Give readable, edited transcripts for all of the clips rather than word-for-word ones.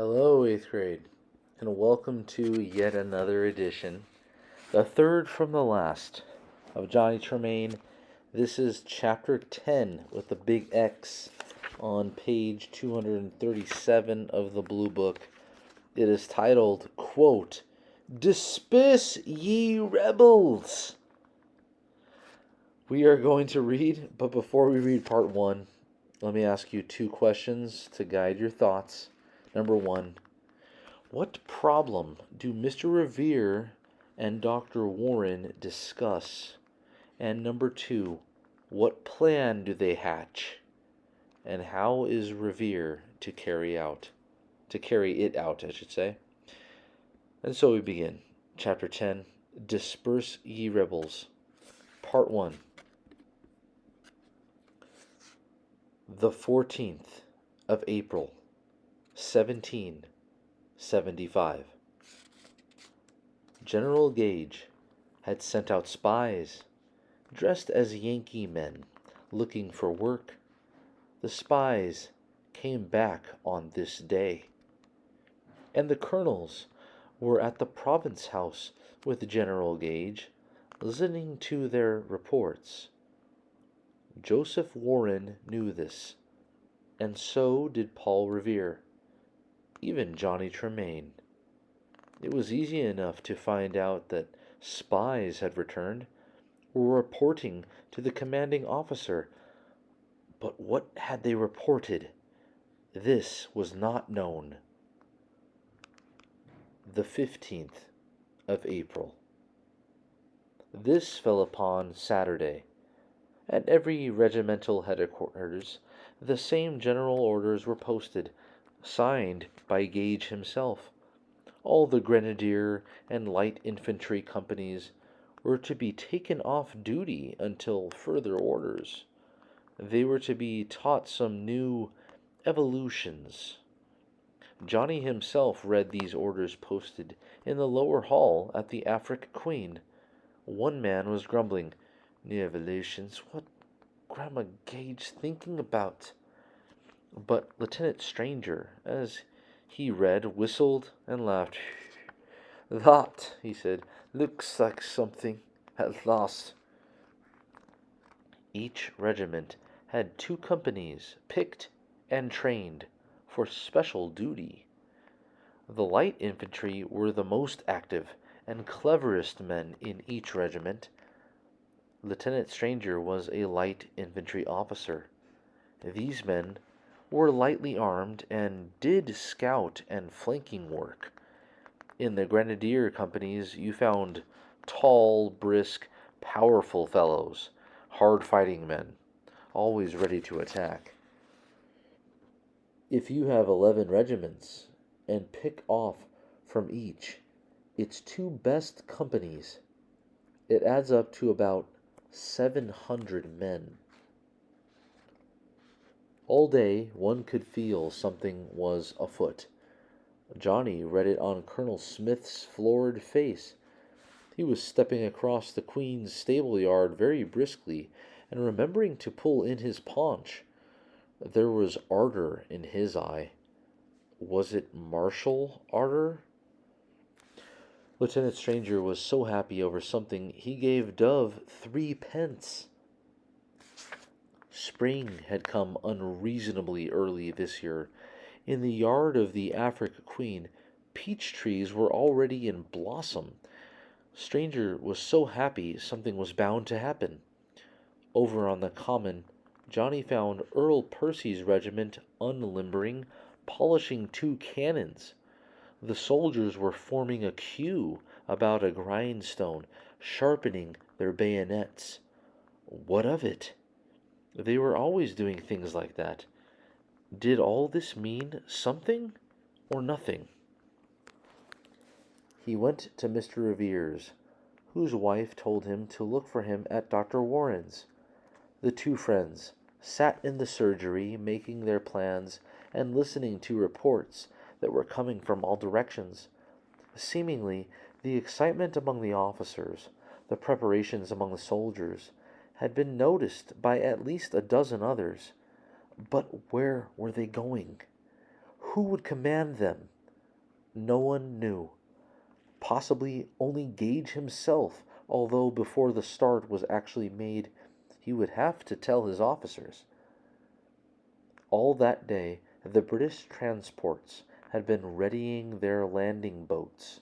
Hello, 8th grade, and welcome to yet another edition, the third from the last, of Johnny Tremain. This is chapter 10 with the big X on page 237 of the Blue Book. It is titled, quote, "Disperse ye rebels." We are going to read, but before we read part 1, let me ask you two questions to guide your thoughts. Number 1. What problem do Mr. Revere and Dr. Warren discuss? And number 2, what plan do they hatch? And how is Revere to carry it out, I should say. And so we begin. Chapter 10, Disperse Ye Rebels. Part 1. The 14th of April, 1775. General Gage had sent out spies, dressed as Yankee men, looking for work. The spies came back on this day, and the colonels were at the province house with General Gage, listening to their reports. Joseph Warren knew this, and so did Paul Revere, even Johnny Tremain. It was easy enough to find out that spies had returned, were reporting to the commanding officer. But what had they reported? This was not known. The 15th of April. This fell upon Saturday. At every regimental headquarters, the same general orders were posted, signed by Gage himself. All the grenadier and light infantry companies were to be taken off duty until further orders. They were to be taught some new evolutions. Johnny himself read these orders posted in the lower hall at the Afric Queen. One man was grumbling, "New evolutions, what Grandma Gage thinking about?" But Lieutenant Stranger, as he read, whistled and laughed. "That," he said, "looks like something at last." Each regiment had 2 companies picked and trained for special duty. The light infantry were the most active and cleverest men in each regiment. Lieutenant Stranger was a light infantry officer. These men were lightly armed and did scout and flanking work. In the grenadier companies you found tall, brisk, powerful fellows, hard-fighting men, always ready to attack. If you have 11 regiments and pick off from each its 2 best companies, it adds up to about 700 men. All day one could feel something was afoot. Johnny read it on Colonel Smith's florid face. He was stepping across the Queen's stable yard very briskly, and remembering to pull in his paunch. There was ardor in his eye. Was it martial ardor? Lieutenant Stranger was so happy over something he gave Dove 3 pence. Spring had come unreasonably early this year. In the yard of the Afric Queen, peach trees were already in blossom. Stranger was so happy something was bound to happen. Over on the common, Johnny found Earl Percy's regiment unlimbering, polishing 2 cannons. The soldiers were forming a queue about a grindstone, sharpening their bayonets. What of it? They were always doing things like that. Did all this mean something or nothing? He went to Mr. Revere's, whose wife told him to look for him at Dr. Warren's. The 2 friends sat in the surgery making their plans and listening to reports that were coming from all directions. Seemingly, the excitement among the officers, the preparations among the soldiers, had been noticed by at least a dozen others. But where were they going? Who would command them? No one knew. Possibly only Gage himself, although before the start was actually made, he would have to tell his officers. All that day, the British transports had been readying their landing boats.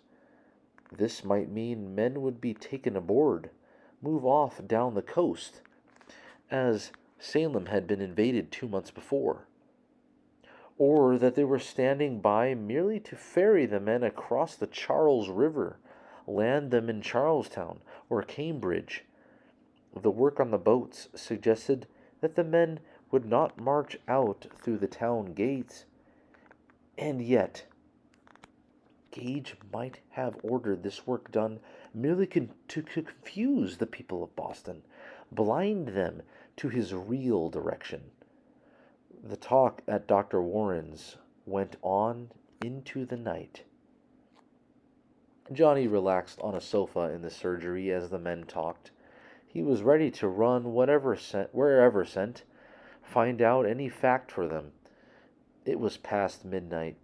This might mean men would be taken aboard, move off down the coast, as Salem had been invaded 2 months before, or that they were standing by merely to ferry the men across the Charles River, land them in Charlestown or Cambridge. The work on the boats suggested that the men would not march out through the town gates, and yet Gage might have ordered this work done merely to confuse the people of Boston, blind them to his real direction. The talk at Dr. Warren's went on into the night. Johnny relaxed on a sofa in the surgery as the men talked. He was ready to run wherever sent, find out any fact for them. It was past midnight.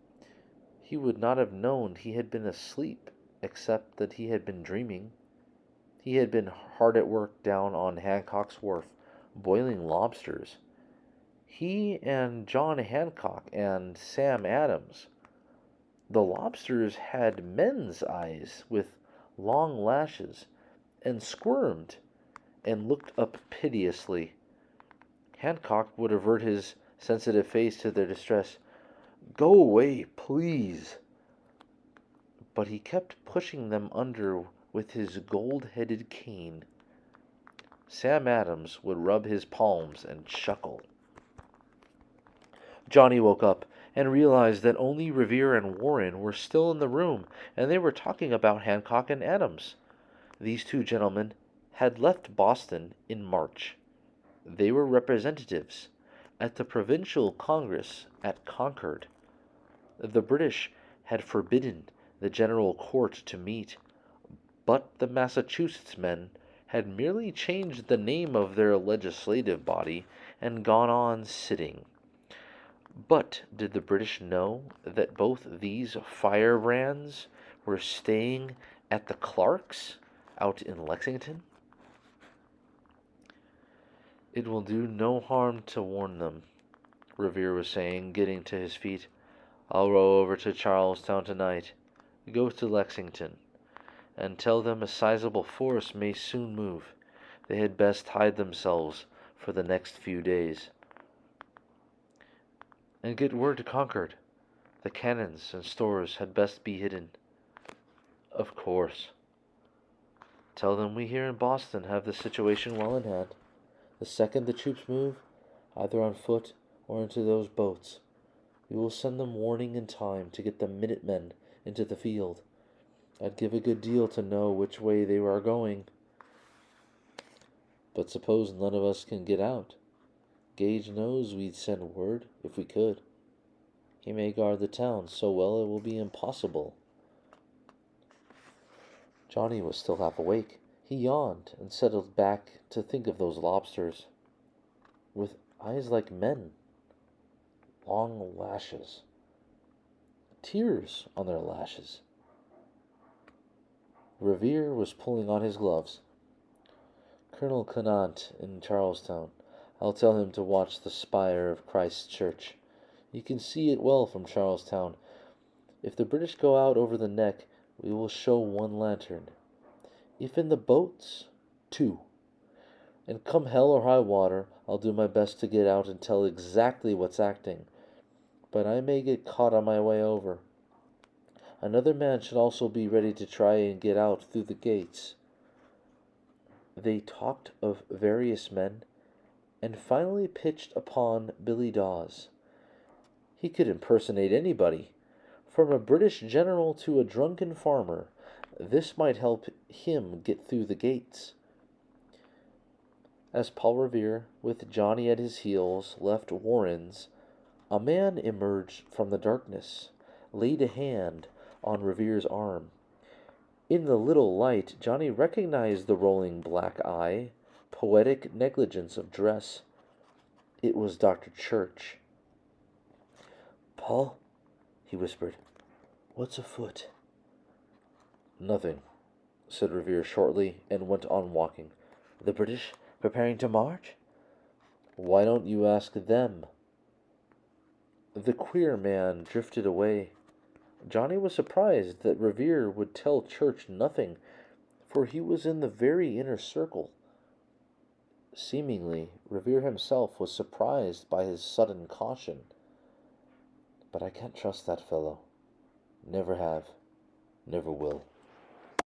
He would not have known he had been asleep, except that he had been dreaming. He had been hard at work down on Hancock's Wharf, boiling lobsters. He and John Hancock and Sam Adams. The lobsters had men's eyes with long lashes, and squirmed, and looked up piteously. Hancock would avert his sensitive face to their distress. "Go away, please." But he kept pushing them under with his gold-headed cane. Sam Adams would rub his palms and chuckle. Johnny woke up and realized that only Revere and Warren were still in the room, and they were talking about Hancock and Adams. These two gentlemen had left Boston in March. They were representatives at the Provincial Congress at Concord. The British had forbidden the General Court to meet, but the Massachusetts men had merely changed the name of their legislative body and gone on sitting. But did the British know that both these firebrands were staying at the Clarks out in Lexington? "It will do no harm to warn them," Revere was saying, getting to his feet. "I'll row over to Charlestown tonight, go to Lexington, and tell them a sizable force may soon move. They had best hide themselves for the next few days. And get word to Concord. The cannons and stores had best be hidden." "Of course." "Tell them we here in Boston have the situation well in hand. The second the troops move, either on foot or into those boats, we will send them warning in time to get the Minutemen into the field. I'd give a good deal to know which way they are going." "But suppose none of us can get out? Gage knows we'd send word if we could. He may guard the town so well it will be impossible." Johnny was still half awake. He yawned and settled back to think of those lobsters, with eyes like men, long lashes, tears on their lashes. Revere was pulling on his gloves. "Colonel Conant in Charlestown. I'll tell him to watch the spire of Christ's Church. You can see it well from Charlestown. If the British go out over the neck, we will show one lantern. If in the boats, two. And come hell or high water, I'll do my best to get out and tell exactly what's acting. But I may get caught on my way over. Another man should also be ready to try and get out through the gates." They talked of various men, and finally pitched upon Billy Dawes. He could impersonate anybody, from a British general to a drunken farmer. This might help him get through the gates. As Paul Revere, with Johnny at his heels, left Warren's, a man emerged from the darkness, laid a hand on Revere's arm. In the little light, Johnny recognized the rolling black eye, poetic negligence of dress. It was Dr. Church. "Paul," he whispered. "What's afoot?" "Nothing," said Revere shortly, and went on walking. "The British preparing to march?" "Why don't you ask them?" The queer man drifted away. Johnny was surprised that Revere would tell Church nothing, for he was in the very inner circle. Seemingly, Revere himself was surprised by his sudden caution. But I can't trust that fellow. Never have, never will.